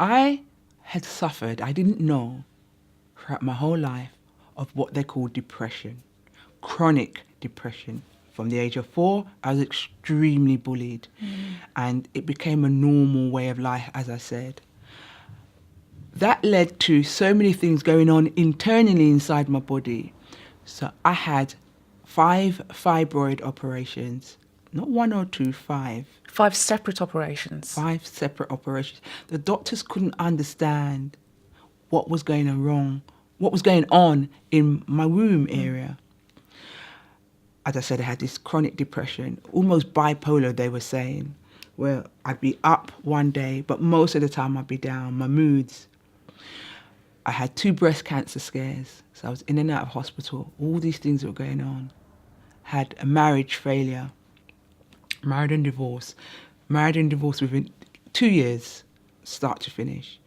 I had suffered, I didn't know throughout my whole life, of what they call depression, chronic depression. From the age of 4, I was extremely bullied, and it became a normal way of life, as I said. That led to so many things going on internally inside my body. So I had 5 fibroid operations, not 1 or 2, 5. 5 separate operations. 5 separate operations. The doctors couldn't understand what was going on what was going on in my womb area. As I said, I had this chronic depression, almost bipolar, they were saying, where I'd be up one day, but most of the time I'd be down, my moods. I had 2 breast cancer scares, so I was in and out of hospital. All these things were going on. Had a marriage failure, married and divorced within 2 years, start to finish.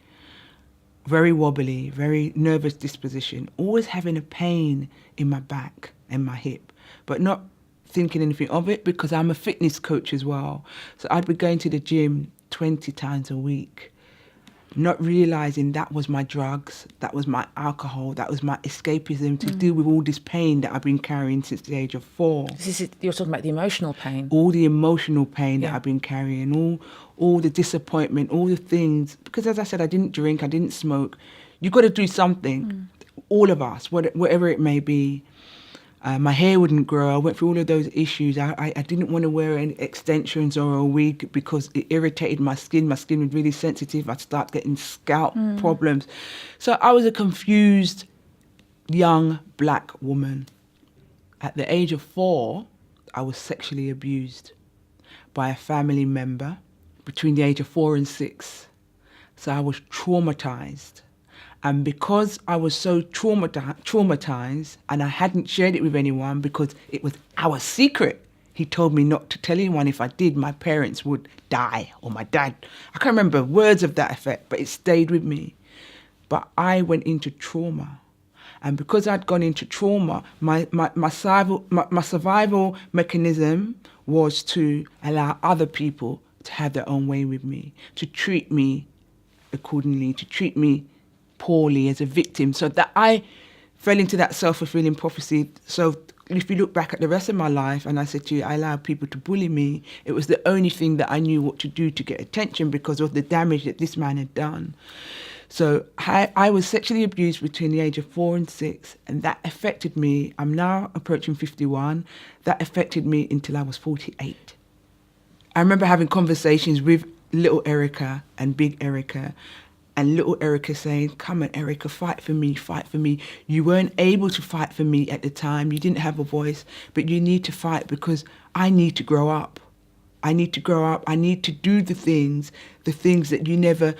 Very wobbly, very nervous disposition, always having a pain in my back and my hip, but not thinking anything of it because I'm a fitness coach as well. So I'd be going to the gym 20 times a week, not realizing that was my drugs, that was my alcohol, that was my escapism to deal with all this pain that I've been carrying since the age of 4. You're talking about the emotional pain. All the emotional pain that I've been carrying, all the disappointment, all the things. Because as I said, I didn't drink, I didn't smoke. You've got to do something, all of us, whatever it may be. My hair wouldn't grow. I went through all of those issues. I didn't want to wear any extensions or a wig because it irritated my skin. My skin was really sensitive. I'd start getting scalp problems. So I was a confused young black woman. At the age of 4, I was sexually abused by a family member between the age of 4 and 6. So I was traumatized. And because I was so traumatized and I hadn't shared it with anyone because it was our secret, he told me not to tell anyone. If I did, my parents would die, or my dad. I can't remember words of that effect, but it stayed with me. But I went into trauma. And because I'd gone into trauma, my survival mechanism was to allow other people to have their own way with me, to treat me accordingly, to treat me poorly as a victim, so that I fell into that self-fulfilling prophecy. So if you look back at the rest of my life, and I said to you, I allowed people to bully me, it was the only thing that I knew what to do to get attention because of the damage that this man had done. So I was sexually abused between the age of 4 and 6, and that affected me. I'm now approaching 51. That affected me until I was 48. I remember having conversations with little Eryca and big Eryca, and little Eryca saying, come on, Eryca, fight for me, fight for me. You weren't able to fight for me at the time. You didn't have a voice, but you need to fight because I need to grow up. I need to grow up. I need to do the things that you never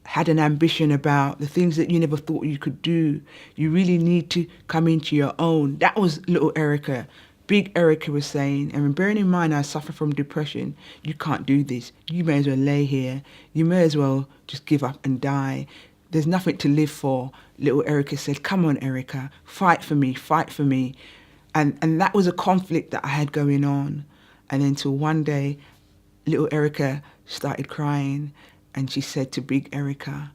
had an ambition about, the things that you never thought you could do. You really need to come into your own. That was little Eryca. Big Eryca was saying, and bearing in mind I suffer from depression, you can't do this. You may as well lay here. You may as well just give up and die. There's nothing to live for. Little Eryca said, come on, Eryca, fight for me, fight for me. And that was a conflict that I had going on. And until one day, little Eryca started crying, and she said to Big Eryca,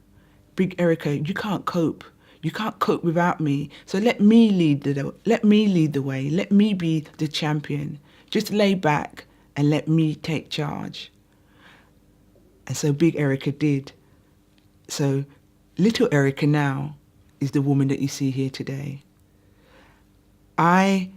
you can't cope. You can't cope without me. So let me lead the way. Let me be the champion. Just lay back and let me take charge. And so Big Eryca did. So little Eryca now is the woman that you see here today. I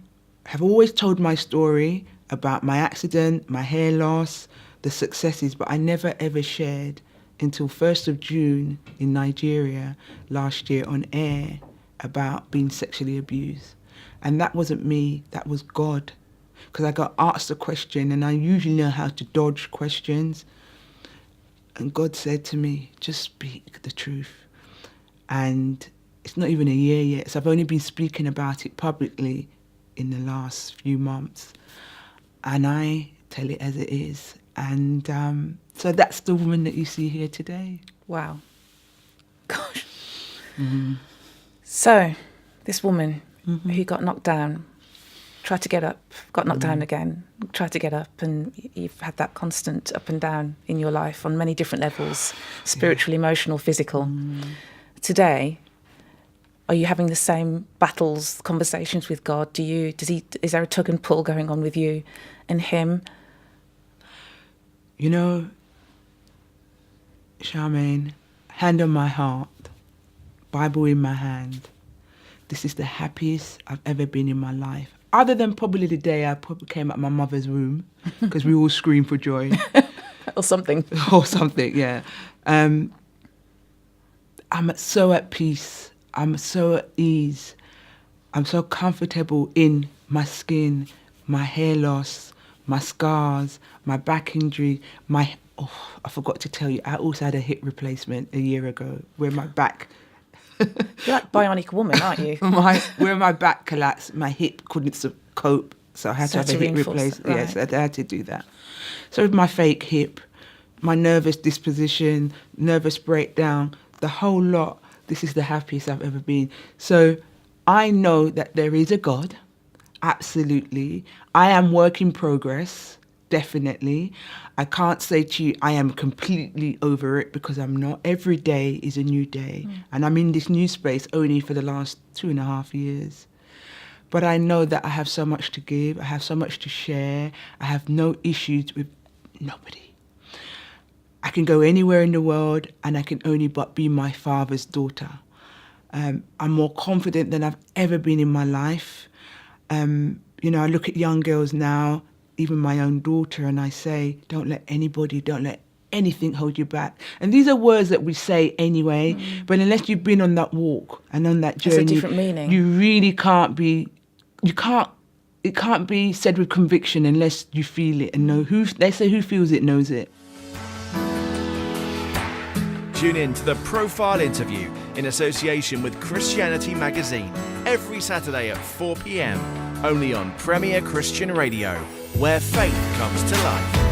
have always told my story about my accident, my hair loss, the successes, but I never ever shared until 1st of June in Nigeria last year on air about being sexually abused. And that wasn't me, that was God. Because I got asked a question, and I usually know how to dodge questions. And God said to me, just speak the truth. And it's not even a year yet, so I've only been speaking about it publicly in the last few months. And I tell it as it is. And so that's the woman that you see here today. Wow. Gosh. Mm-hmm. So, this woman who got knocked down tried to get up, got knocked down again, tried to get up, and you've had that constant up and down in your life on many different levels, spiritual, emotional, physical. Today, are you having the same battles, conversations with God? Is there a tug and pull going on with you and him? You know, Charmaine, hand on my heart, Bible in my hand. This is the happiest I've ever been in my life. Other than probably the day I probably came out of my mother's room, because we all screamed for joy. Or something. Or something, yeah. I'm so at peace. I'm so at ease. I'm so comfortable in my skin, my hair loss, my scars, my back injury, I forgot to tell you, I also had a hip replacement a year ago where my back... You're like bionic woman, aren't you? Where my back collapsed, my hip couldn't cope, so I had to have a hip replacement. Right. Yes, I had to do that. So with my fake hip, my nervous disposition, nervous breakdown, the whole lot, this is the happiest I've ever been. So I know that there is a God, absolutely. I am work in progress, definitely. I can't say to you I am completely over it, because I'm not. Every day is a new day. And I'm in this new space only for the last 2.5 years. But I know that I have so much to give. I have so much to share. I have no issues with nobody. I can go anywhere in the world and I can only but be my father's daughter. I'm more confident than I've ever been in my life. You know, I look at young girls now, even my own daughter, and I say, don't let anything hold you back. And these are words that we say anyway, but unless you've been on that walk and on that journey, There's a different meaning. You really can't be, it can't be said with conviction unless you feel it and know they say who feels it knows it. Tune in to the Profile Interview in association with Christianity Magazine every Saturday at 4 p.m, only on Premier Christian Radio, where faith comes to life.